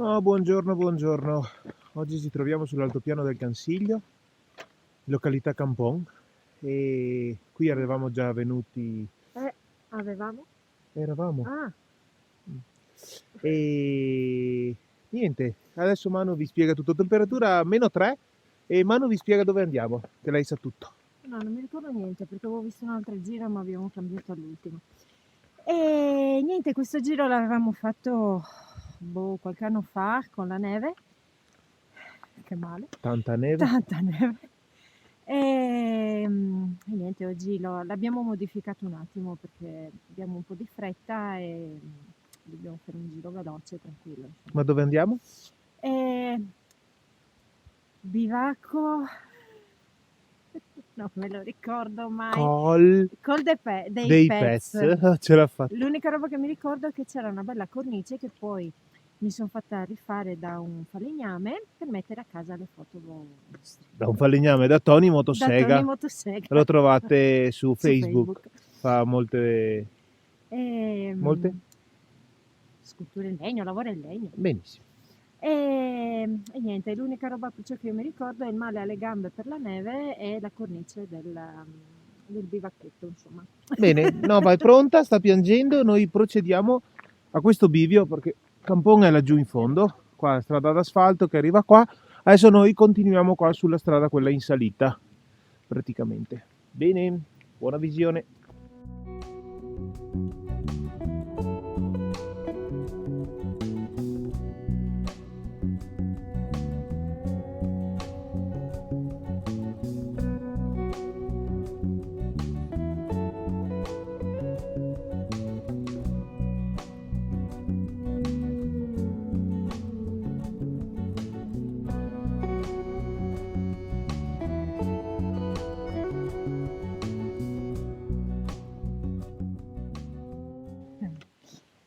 Oh, buongiorno, buongiorno. Oggi ci troviamo sull'altopiano del Cansiglio, località Campon, e qui eravamo già venuti. Avevamo? Eravamo. Ah, E niente, adesso Manu vi spiega tutto. Temperatura -3 e Manu vi spiega dove andiamo, che lei sa tutto. no, non mi ricordo niente perché avevo visto un altro giro ma abbiamo cambiato all'ultimo. E niente, questo giro l'avevamo fatto qualche anno fa con la neve. Che male, Tanta neve. tanta neve. E niente, oggi l'abbiamo modificato un attimo perché abbiamo un po' di fretta e dobbiamo fare un giro veloce, tranquillo, insomma. Ma dove andiamo? E bivacco, non me lo ricordo mai. Col dei dei Pets. Pets. Ce l'ha fatta. L'unica roba che mi ricordo è che c'era una bella cornice che poi mi sono fatta rifare da un falegname per mettere a casa le foto nostre. Da un falegname, da Tony Da Motosega. Tony Motosega. Lo trovate su Su Facebook. Fa molte. Molte? Sculture in legno, lavora in legno. Benissimo. E niente, l'unica roba ciò che io mi ricordo è il male alle gambe per la neve e la cornice del bivacchetto, insomma. Bene, no, vai pronta, sta piangendo, noi procediamo a questo bivio perché Campon è laggiù in fondo, qua è strada d'asfalto che arriva qua, adesso noi continuiamo qua sulla strada quella in salita, praticamente. Bene, buona visione.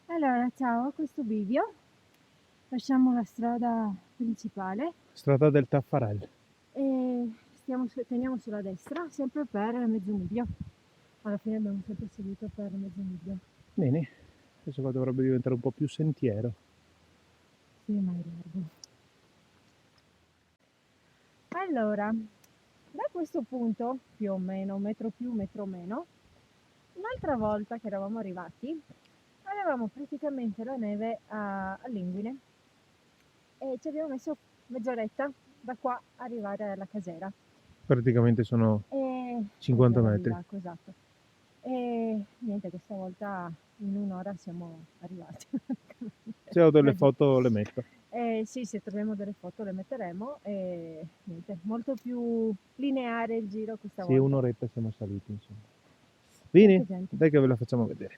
Allora, ciao, a questo video lasciamo la strada principale Strada del Taffarel. e teniamo sulla destra, sempre per mezzo miglio. Alla fine abbiamo sempre seguito per mezzo miglio. Bene, adesso qua dovrebbe diventare un po' più sentiero. Sì, ma è largo. Allora, da questo punto, più o meno, metro più, metro meno, un'altra volta che eravamo arrivati, avevamo praticamente la neve all'Inguine e ci abbiamo messo mezz'oretta da qua arrivare alla casera. Praticamente sono E 50 casera metri. Villacco, esatto. E niente, questa volta in un'ora siamo arrivati. Se ho delle foto le metto. Sì, se troviamo delle foto le metteremo e niente, molto più lineare il giro questa Sì, volta. un'oretta siamo saliti, insomma. Bene, Tanta gente. dai che ve la facciamo vedere.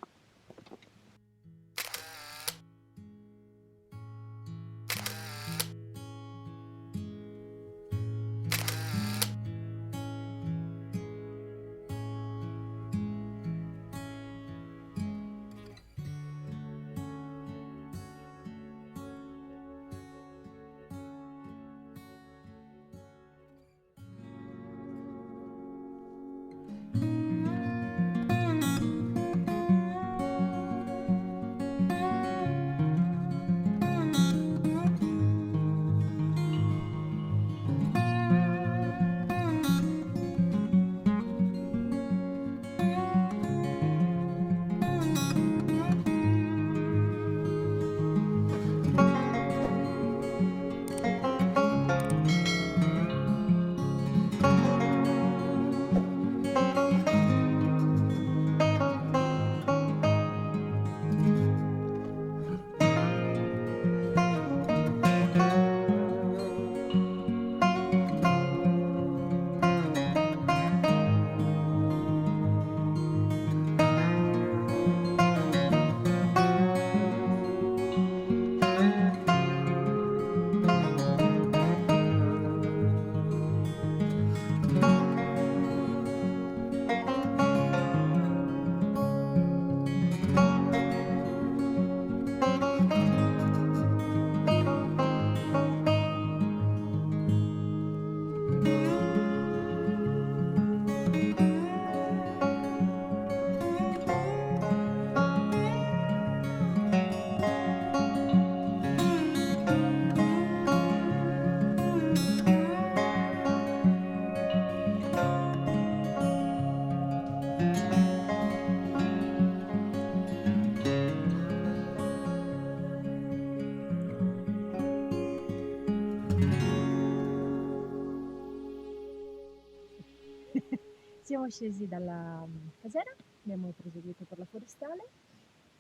siamo scesi dalla casera, abbiamo proseguito per la forestale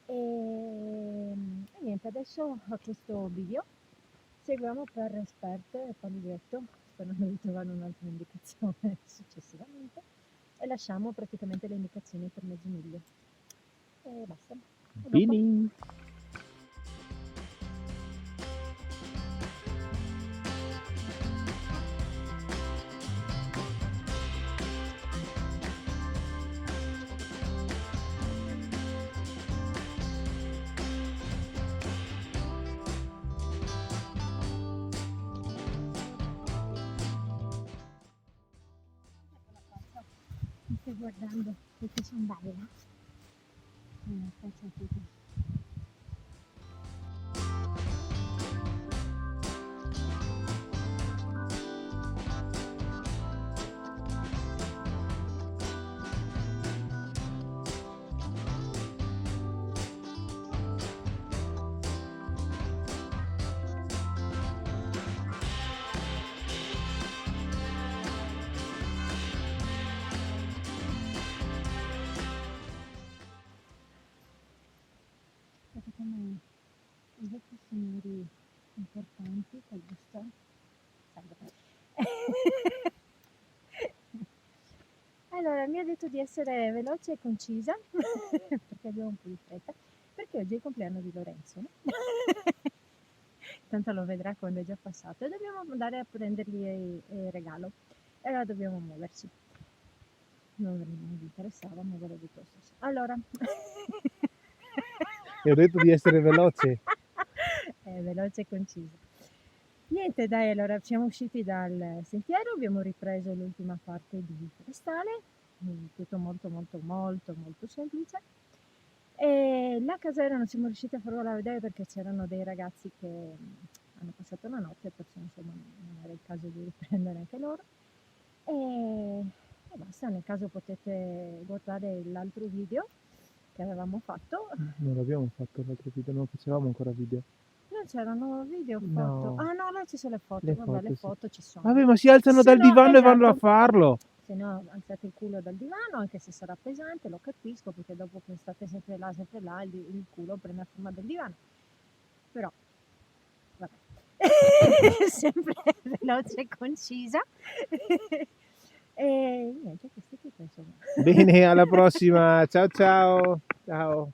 e niente, adesso a questo bivio seguiamo per esperte e Palivretto, sperando di trovare un'altra indicazione successivamente, e lasciamo praticamente le indicazioni per mezzo miglio. E basta. A dopo. Bene. Mi stai guardando perché sono bella? Faccia tutto. Guarda come i vecchi signori importanti col busto. Allora, mi ha detto di essere veloce e concisa, perché abbiamo un po' di fretta, perché oggi è il compleanno di Lorenzo, no? Tanto lo vedrà quando è già passato e dobbiamo andare a prendergli il regalo. E allora dobbiamo muoverci. Non gli interessava, ma ve l'ho detto lo stesso. Allora, E ho detto di essere veloce. è veloce e concisa. Niente, dai, allora siamo usciti dal sentiero, abbiamo ripreso l'ultima parte di forestale, tutto molto molto molto molto semplice. E la casera non siamo riusciti a farvela vedere perché c'erano dei ragazzi che hanno passato la notte, perciò insomma non era il caso di riprendere anche loro. E basta, nel caso potete guardare l'altro video che avevamo fatto. Non l'abbiamo fatto l'altro video, non facevamo ancora video. Non c'erano video, foto. No. Ah no, là ci sono le foto. Le Vabbè, foto, le sì. foto ci sono. Vabbè, ma si alzano Se dal no, divano e vanno a esatto. farlo. Se no, alzate il culo dal divano, anche se sarà pesante, lo capisco, perché dopo che state sempre là, il culo prende la forma del divano. Però, vabbè. Sempre veloce e concisa. E niente, questo è tutto, insomma. Bene, alla prossima. Ciao ciao. Ciao.